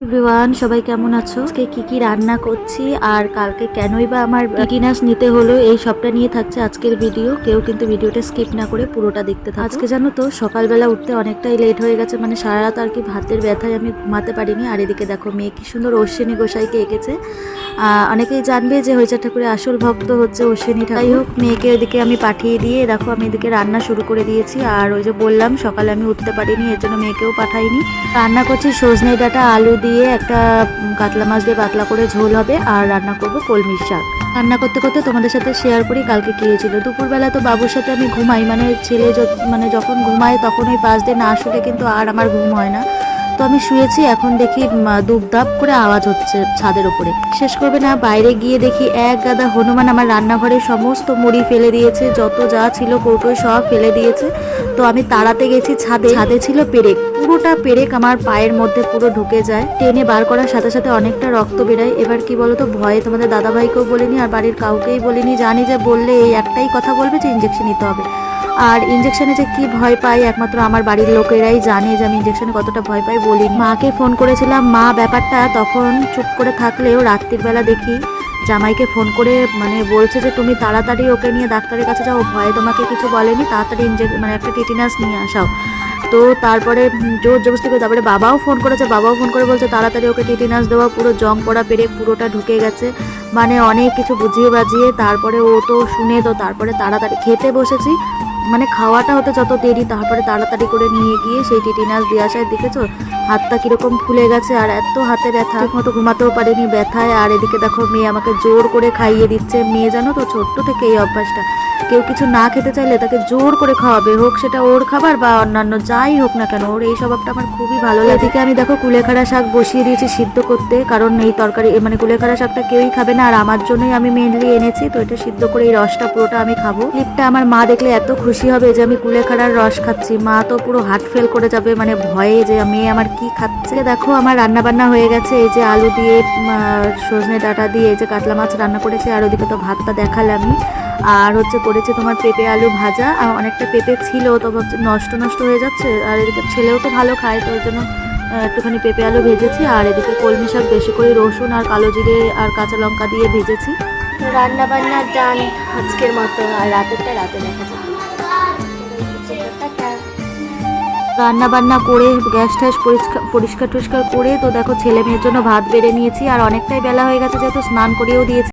Everyone, সবাই কেমন আছো? আজকে কি রান্না করছি আর কালকে কেনই বা আমার টিটিনাস নিতে হলো, এই সবটা নিয়ে থাকছে আজকের ভিডিও। কেউ কিন্তু ভিডিওটা স্কিপ না করে পুরোটা দেখতে থাকো। আজকে জানো তো সকালবেলা উঠতে অনেকটাই লেট হয়ে গেছে, মানে সারা রাত আর কি ভাতের ব্যথায় আমি ঘুমাতে পারিনি। আর এদিকে দেখো মেয়ে কি সুন্দর অশ্বিনী গোসাইকে এঁকেছে। অনেকেই জানবে যে হরিচাঁদ ঠাকুরের আসল ভক্ত হচ্ছে অশ্বিনী ঠাকুর। যাই হোক, মেয়েকে ওইদিকে আমি পাঠিয়ে দিয়ে দেখো আমি এদিকে রান্না শুরু করে দিয়েছি। আর ওই যে বললাম সকালে আমি উঠতে পারিনি, এর জন্য মেয়েকেও পাঠাইনি। রান্না করছি সজনে ডাঁটা আলু দিয়ে, একটা কাতলা মাছ দিয়ে পাতলা করে ঝোল হবে, আর রান্না করব কলমির শাক। রান্না করতে করতে তোমাদের সাথে শেয়ার করি কালকে কি হয়েছিল। দুপুরবেলা তো বাবুর সাথে আমি ঘুমাই, মানে ছেলে যখন ঘুমায় তখন ওই পাশ দিয়ে না শুলে কিন্তু আর আমার ঘুম হয় না। তো আমি শুয়েছি, এখন দেখি দুপদাপ করে আওয়াজ হচ্ছে ছাদের উপরে। শেষ করবে না, বাইরে গিয়ে দেখি এক গাদা হনুমান আমার রান্নাঘরে সমস্ত মুড়ি ফেলে দিয়েছে, যত যা ছিল কৌটোয় সব ফেলে দিয়েছে। তো আমি তাড়াতে গেছি ছাদে। ছাদে ছিল পেরেক, পুরোটা পেরেক আমার পায়ের মধ্যে পুরো ঢুকে যায়। টেনে বার করার সাথে সাথে অনেকটা রক্ত বেরায়। এবার কি বলতো, ভয়ে তোমাদের দাদাভাইকেও বলিনি আর বাড়ির কাউকেই বলিনি। জানি যে বললে এই একটাই কথা বলবে যে ইঞ্জেকশন নিতে হবে। আর ইঞ্জেকশনে যে কি ভয় পাই একমাত্র আমার বাড়ির লোকেরাই জানে যে আমি ইঞ্জেকশনে কতটা ভয় পাই। বলি মাকে ফোন করেছিলাম, মা ব্যাপারটা তখন চুপ করে থাকলেও রাত্রির বেলা দেখি জামাইকে ফোন করে মানে বলছে যে তুমি তাড়াতাড়ি ওকে নিয়ে ডাক্তারের কাছে যাও, ভয়ে তোমাকে কিছু বলেনি, তাড়াতাড়ি মানে একটা টিটিনাস নিয়ে আসাও। তো তারপরে জোর জবরদস্তি করে, তারপরে বাবাও ফোন করেছে, বাবাও ফোন করে বলছে তাড়াতাড়ি ওকে টিটিনাস দেওয়া, পুরো জং পড়া পেরে পুরোটা ঢুকে গেছে। মানে অনেক কিছু বুঝিয়ে বাজিয়ে তারপরে ও তো শুনে, তো তারপরে তাড়াতাড়ি খেতে বসেছি। মানে খাওয়াটা হতে যত দেরি, তারপরে তাড়াতাড়ি করে নিয়ে গিয়ে সেই টিটিনাস দিয়ে আসায় দেখেছো হাতটা কিরকম ফুলে গেছে, আর এত হাতে ব্যথা, ঠিক মতো ঘুমাতেও পারিনি ব্যথায়। আর এদিকে দেখো মেয়ে আমাকে জোর করে খাইয়ে দিচ্ছে। মেয়ে জানো তো ছোট্ট থেকে এই অভ্যাসটা, কেউ কিছু না খেতে চাইলে তাকে জোর করে খাওয়াবে, হোক সেটা ওর খাবার বা অন্যান্য যাই হোক না কেন, ওর এই স্বভাবটা আমার খুবই ভালো লাগে। এদিকে আমি দেখো কুলেখাড়া শাক বসিয়ে দিয়েছি সিদ্ধ করতে, কারণ এই তরকারি মানে কুলেখাড়া শাকটা কেউই খাবে না, আর আমার জন্যই আমি মেনলি এনেছি। তো এটা সিদ্ধ করে এই রসটা পুরোটা আমি খাবো। ক্লিপটা আমার মা দেখলে এত খুশি হবে যে আমি কুলেখাড়ার রস খাচ্ছি, মা তো পুরো হার্ট ফেল করে যাবে, মানে ভয়ে যে মেয়ে আমার কি খাচ্ছে। দেখো আমার রান্না বান্না হয়ে গেছে, এই যে আলু দিয়ে সজনে ডাঁটা দিয়ে এই যে কাতলা মাছ রান্না করেছে, আর ওদিকে তো ভাতটা দেখালামই। আর হচ্ছে করেছে তোমার পেঁপে আলু ভাজা, আর অনেকটা পেঁপে ছিল তো ভাবছি নষ্ট হয়ে যাচ্ছে, আর এদিকে ছেলেও তো ভালো খায়, তো ওই জন্য একটুখানি পেঁপে আলু ভেজেছি। আর এদিকে কলমি শাক বেশি করে রসুন আর কালো জিরে আর কাঁচা লঙ্কা দিয়ে ভেজেছি। রান্না বান্না ডান আজকের মতো, আর রাতেরটা রাতে দেখা যাবে। রান্না বান্না করে গ্যাস ট্যাস পরিষ্কার টরিষ্কার করে তো দেখো ছেলে মেয়ের জন্য ভাত বেড়ে নিয়েছি। আর অনেকটাই বেলা হয়ে গেছে যেহেতু স্নান করেও দিয়েছি।